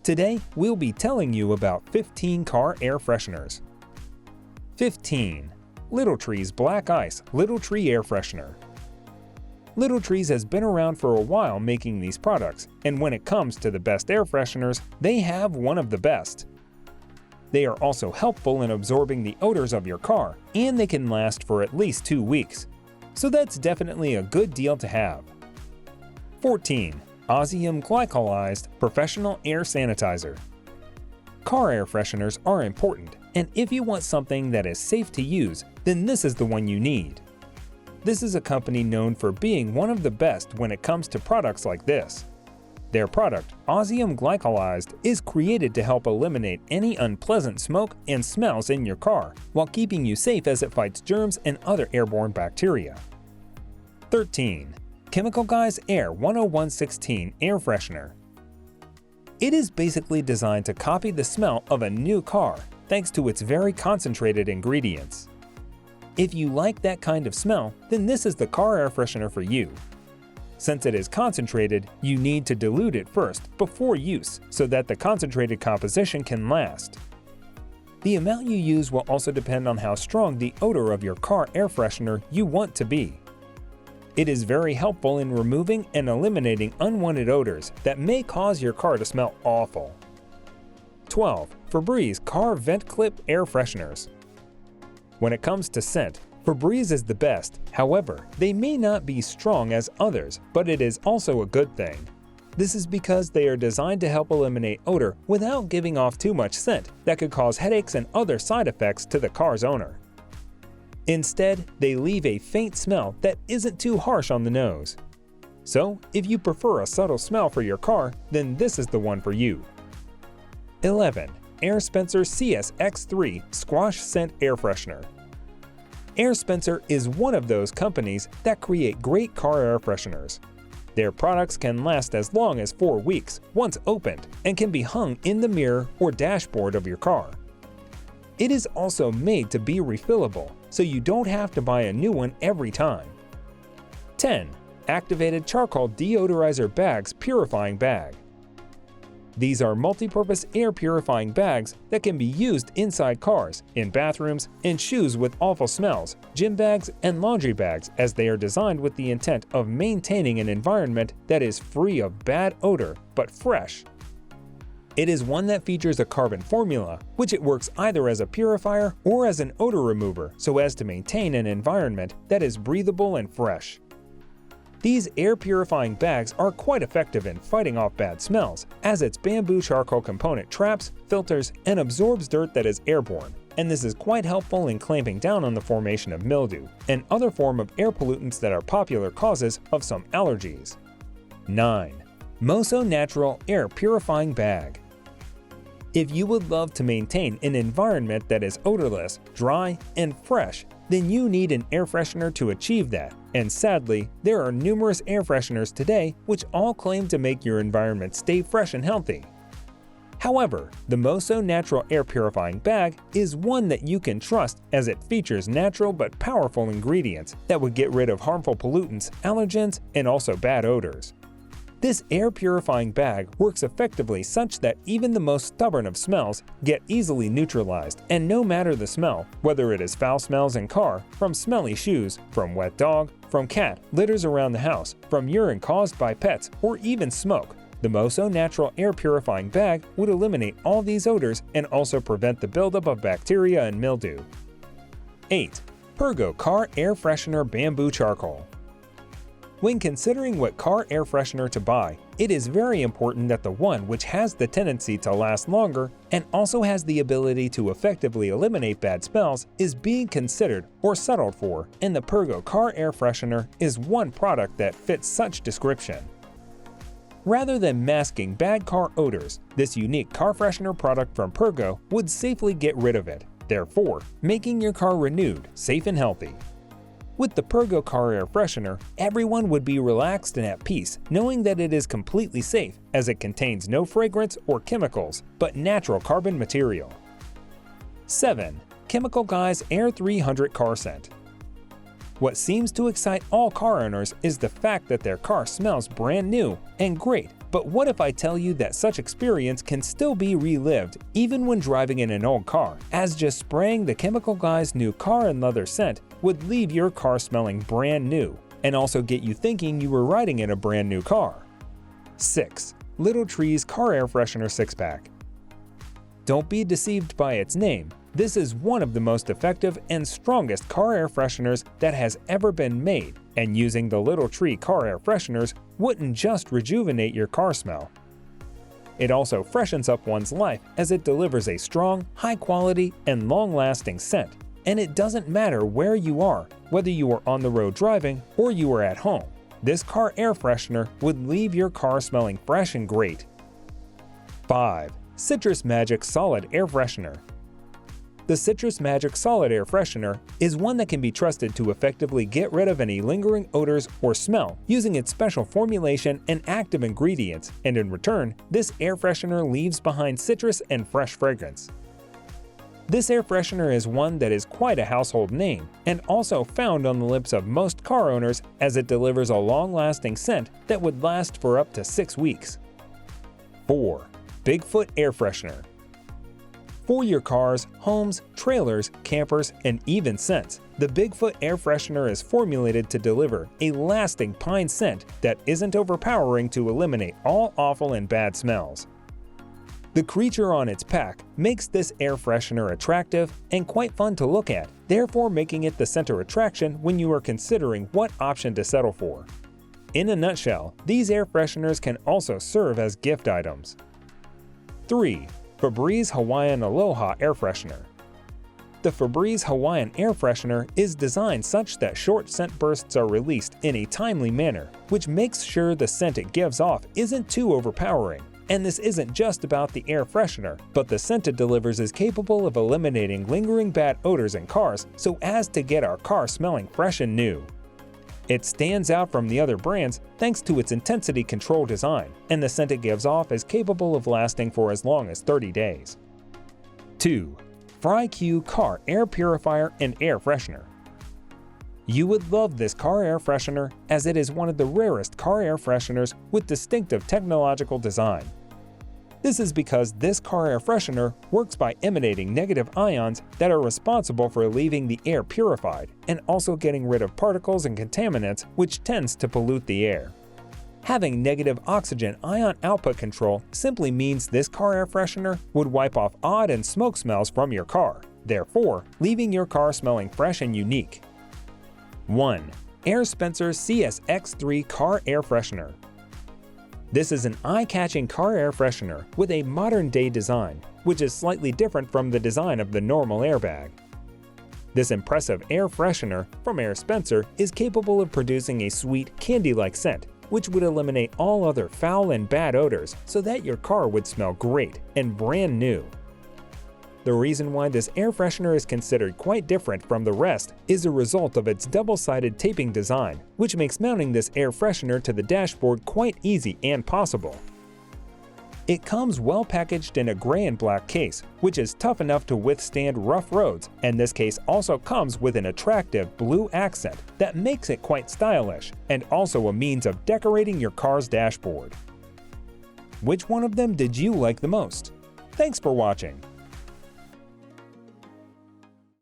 Today, we'll be telling you about 15 car air fresheners. 15. Little Tree's Black Ice Little Tree Air Freshener. Little Trees has been around for a while making these products, and when it comes to the best air fresheners, they have one of the best. They are also helpful in absorbing the odors of your car, and they can last for at least 2 weeks. So that's definitely a good deal to have. 14. Ozium Glycol-Ized Professional Air Sanitizer. Car air fresheners are important, and if you want something that is safe to use, then this is the one you need. This is a company known for being one of the best when it comes to products like this. Their product, Ozium Glycol-Ized, is created to help eliminate any unpleasant smoke and smells in your car while keeping you safe as it fights germs and other airborne bacteria. 13. Chemical Guys Air 10116 Air Freshener. It is basically designed to copy the smell of a new car thanks to its very concentrated ingredients. If you like that kind of smell, then this is the car air freshener for you. Since it is concentrated, you need to dilute it first before use so that the concentrated composition can last. The amount you use will also depend on how strong the odor of your car air freshener you want to be. It is very helpful in removing and eliminating unwanted odors that may cause your car to smell awful. 12. Febreze Car Vent Clip Air Fresheners. When it comes to scent, Febreze is the best. However, they may not be strong as others, but it is also a good thing. This is because they are designed to help eliminate odor without giving off too much scent that could cause headaches and other side effects to the car's owner. Instead, they leave a faint smell that isn't too harsh on the nose. So, if you prefer a subtle smell for your car, then this is the one for you. 11. Air Spencer CS-X3 Squash Scent Air Freshener. Air Spencer is one of those companies that create great car air fresheners. Their products can last as long as 4 weeks once opened and can be hung in the mirror or dashboard of your car. It is also made to be refillable, so you don't have to buy a new one every time. 10. Activated Charcoal Deodorizer Bags Purifying Bag. These are multi-purpose air purifying bags that can be used inside cars, in bathrooms, in shoes with awful smells, gym bags, and laundry bags, as they are designed with the intent of maintaining an environment that is free of bad odor but fresh. It is one that features a carbon formula, which it works either as a purifier or as an odor remover so as to maintain an environment that is breathable and fresh. These air purifying bags are quite effective in fighting off bad smells, as its bamboo charcoal component traps, filters, and absorbs dirt that is airborne, and this is quite helpful in clamping down on the formation of mildew and other form of air pollutants that are popular causes of some allergies. 9. MOSO Natural Air Purifying Bag. If you would love to maintain an environment that is odorless, dry, and fresh, then you need an air freshener to achieve that. And sadly, there are numerous air fresheners today which all claim to make your environment stay fresh and healthy. However, the MOSO Natural Air Purifying Bag is one that you can trust as it features natural but powerful ingredients that would get rid of harmful pollutants, allergens, and also bad odors. This air purifying bag works effectively such that even the most stubborn of smells get easily neutralized, and no matter the smell, whether it is foul smells in car, from smelly shoes, from wet dog, from cat, litters around the house, from urine caused by pets, or even smoke, the MOSO Natural Air Purifying Bag would eliminate all these odors and also prevent the buildup of bacteria and mildew. 8. PURGGO Car Air Freshener Bamboo Charcoal. When considering what car air freshener to buy, it is very important that the one which has the tendency to last longer and also has the ability to effectively eliminate bad smells is being considered or settled for, and the PURGGO Car Air Freshener is one product that fits such description. Rather than masking bad car odors, this unique car freshener product from PURGGO would safely get rid of it, therefore making your car renewed, safe and healthy. With the PURGGO Car Air Freshener, everyone would be relaxed and at peace knowing that it is completely safe as it contains no fragrance or chemicals, but natural carbon material. 7. Chemical Guys Air 300 Car Scent. What seems to excite all car owners is the fact that their car smells brand new and great But what if I tell you that such experience can still be relived even when driving in an old car, as just spraying the Chemical-Ized new car and leather scent would leave your car smelling brand new, and also get you thinking you were riding in a brand new car. 6. Little Trees Car Air Freshener 6-Pack. Don't be deceived by its name. This is one of the most effective and strongest car air fresheners that has ever been made, and using the Little Tree Car Air Fresheners wouldn't just rejuvenate your car smell. It also freshens up one's life as it delivers a strong, high-quality, and long-lasting scent. And it doesn't matter where you are, whether you are on the road driving or you are at home. This car air freshener would leave your car smelling fresh and great. 5. Citrus Magic Solid Air Freshener. The Citrus Magic Solid Air Freshener is one that can be trusted to effectively get rid of any lingering odors or smell using its special formulation and active ingredients, and in return, this air freshener leaves behind citrus and fresh fragrance. This air freshener is one that is quite a household name and also found on the lips of most car owners, as it delivers a long-lasting scent that would last for up to 6 weeks. 4. BIGFOOT Air Freshener. For your cars, homes, trailers, campers, and even scents, the BIGFOOT Air Freshener is formulated to deliver a lasting pine scent that isn't overpowering to eliminate all awful and bad smells. The creature on its pack makes this air freshener attractive and quite fun to look at, therefore making it the center attraction when you are considering what option to settle for. In a nutshell, these air fresheners can also serve as gift items. 3. Febreze Hawaiian Aloha Air Freshener. The Febreze Hawaiian Air Freshener is designed such that short scent bursts are released in a timely manner, which makes sure the scent it gives off isn't too overpowering. And this isn't just about the air freshener, but the scent it delivers is capable of eliminating lingering bad odors in cars so as to get our car smelling fresh and new. It stands out from the other brands thanks to its intensity control design, and the scent it gives off is capable of lasting for as long as 30 days. 2. FRiEQ Car Air Purifier and Air Freshener. You would love this car air freshener, as it is one of the rarest car air fresheners with distinctive technological design. This is because this car air freshener works by emanating negative ions that are responsible for leaving the air purified and also getting rid of particles and contaminants, which tends to pollute the air. Having negative oxygen ion output control simply means this car air freshener would wipe off odd and smoke smells from your car, therefore leaving your car smelling fresh and unique. 1. Air Spencer CSX3 Car Air Freshener. This is an eye-catching car air freshener with a modern-day design, which is slightly different from the design of the normal airbag. This impressive air freshener from Air Spencer is capable of producing a sweet, candy-like scent, which would eliminate all other foul and bad odors so that your car would smell great and brand new. The reason why this air freshener is considered quite different from the rest is a result of its double-sided taping design, which makes mounting this air freshener to the dashboard quite easy and possible. It comes well packaged in a gray and black case, which is tough enough to withstand rough roads, and this case also comes with an attractive blue accent that makes it quite stylish, and also a means of decorating your car's dashboard. Which one of them did you like the most? Thanks for watching.